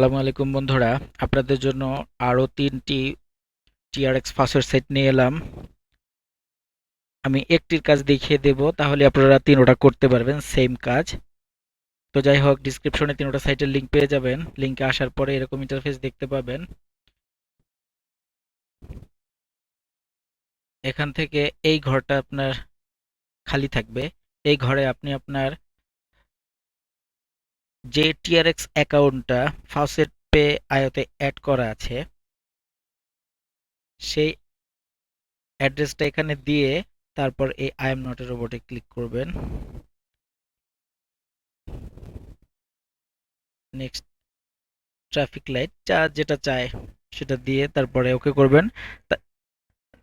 আসসালামু আলাইকুম বন্ধুরা, আপনাদের জন্য আরো 3টি টিআরএক্স ফাঁসের সেট নিয়ে এলাম। আমি একটির কাজ দেখিয়ে দেব, তাহলে আপনারা তিনোটা করতে পারবেন সেম কাজ। তো যাই হোক, ডিসক্রিপশনে তিনোটা সাইটের লিংক পেয়ে যাবেন। লিংকে আসার পরে এরকম ইন্টারফেস দেখতে পাবেন। এখান থেকে এই ঘরটা আপনার খালি থাকবে। এই ঘরে আপনি আপনার যে টিআরএক্স অ্যাকাউন্টটা ফাউসেট পে আয়তে অ্যাড করা আছে সেই অ্যাড্রেসটা এখানে দিয়ে তারপর এই আই এম নট এ রোবটে ক্লিক করবেন। নেক্সট ট্রাফিক লাইট যেটা চায় সেটা দিয়ে তারপরে ওকে করবেন।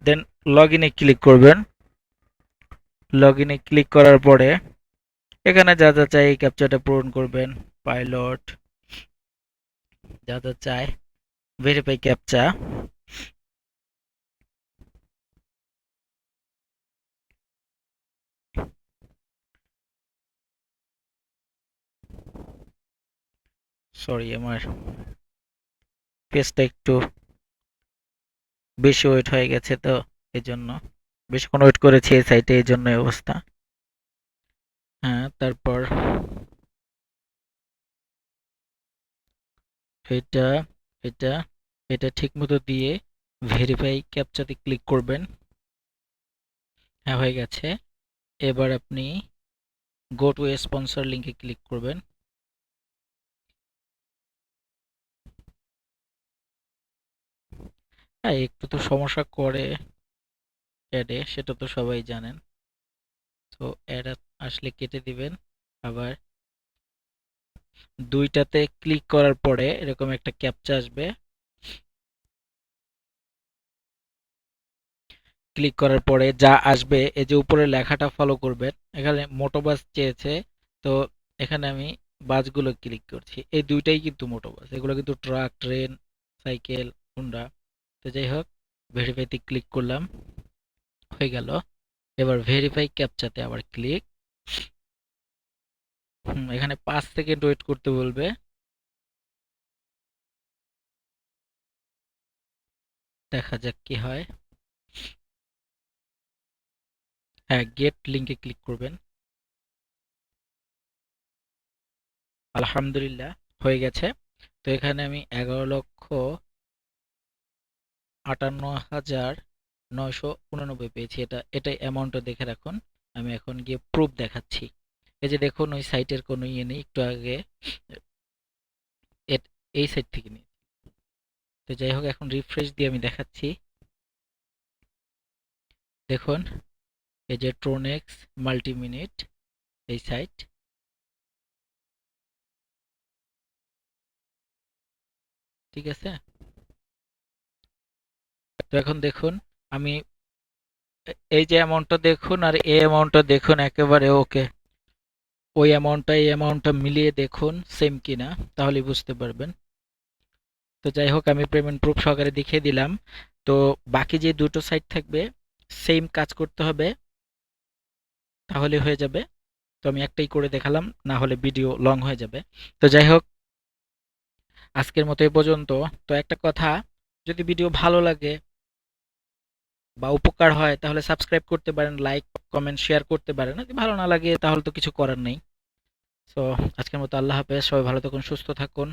দেন লগ ইনে ক্লিক করবেন। লগ ইনে ক্লিক করার পরে এখানে যা যা চাই এই ক্যাপচাটা পূরণ করবেন। পাইলট যা যা চায়, ভেরিফাই ক্যাপচা, সরি আমার পেজটা একটু বেশি ওয়েট হয়ে গেছে, তো এই জন্য বেশিক্ষণ ওয়েট করেছি এই সাইটে, এই জন্য এই অবস্থা। হ্যাঁ, তারপর এটা এটা এটা ঠিক মতো দিয়ে ভেরিফাই ক্যাপচাতে ক্লিক করবেন। হ্যাঁ, হয়ে গেছে। এবার আপনি গো টু স্পন্সর লিংকে ক্লিক করবেন। হ্যাঁ, একটু তো সমস্যা করে অ্যাডে, সেটা তো সবাই জানেন। তো অ্যাড আসলে কেটে দিবেন। আবার দুইটাতে ক্লিক করার পরে এরকম একটা ক্যাপচা আসবে। ক্লিক করার পরে যা আসবে এই যে উপরে লেখাটা ফলো করবেন। এখানে মোটোবাস চেয়েছে, তো এখানে আমি বাসগুলো ক্লিক করছি। এই দুইটাই কিন্তু মোটোবাস, এগুলো কিন্তু ট্রাক, ট্রেন, সাইকেল, হুন্ডা। তো যাই হোক, ভেরিফাইতে ক্লিক করলাম, হয়ে গেল। এবার ভেরিফাই ক্যাপচাতে আবার ক্লিক। এখানে 5 সেকেন্ড ওয়েট করতে বলবে। দেখা যাক কি হয়। হ্যাঁ, গেট লিংকে ক্লিক করবেন। আলহামদুলিল্লাহ, হয়ে গেছে। তো এখানে আমি 11,58,989 পেয়েছি। এটাই অ্যামাউন্টটা দেখে রাখুন। আমি এখন গিয়ে প্রুফ দেখাচ্ছি। এই যে দেখুন, ওই সাইটের কোনো ইয়ে নেই, একটু আগে এই সাইট থেকে নিই। তো যাই হোক, এখন রিফ্রেশ দিয়ে আমি দেখাচ্ছি। দেখুন, এই যে ট্রোনেক্স মাল্টিমিনিট এই সাইট, ঠিক আছে। তো এখন দেখুন, আমি এই যে অ্যামাউন্টটা দেখুন আর এই অ্যামাউন্টটা দেখুন, একেবারে ওকে। ওই অ্যামাউন্টটা এই অ্যামাউন্টটা মিলিয়ে দেখুন সেম কিনা, তাহলে বুঝতে পারবেন। তো যাই হোক, আমি পেমেন্ট প্রুফ সহকারে দেখিয়ে দিলাম। তো বাকি যে দুটো সাইট থাকবে সেম কাজ করতে হবে, তাহলে হয়ে যাবে। তো আমি একটাই করে দেখালাম, না হলে ভিডিও লং হয়ে যাবে। তো যাই হোক, আজকের মতো এ পর্যন্ত। তো একটা কথা, যদি ভিডিও ভালো লাগে বা উপকার হয় তাহলে সাবস্ক্রাইব করতে পারেন, লাইক কমেন্ট শেয়ার করতে পারেন। যদি ভালো না লাগে তাহলে তো কিছু করার নেই। সো আজকের মতো আল্লাহ হাফেজ, সবাই ভালো থাকুন, সুস্থ থাকুন।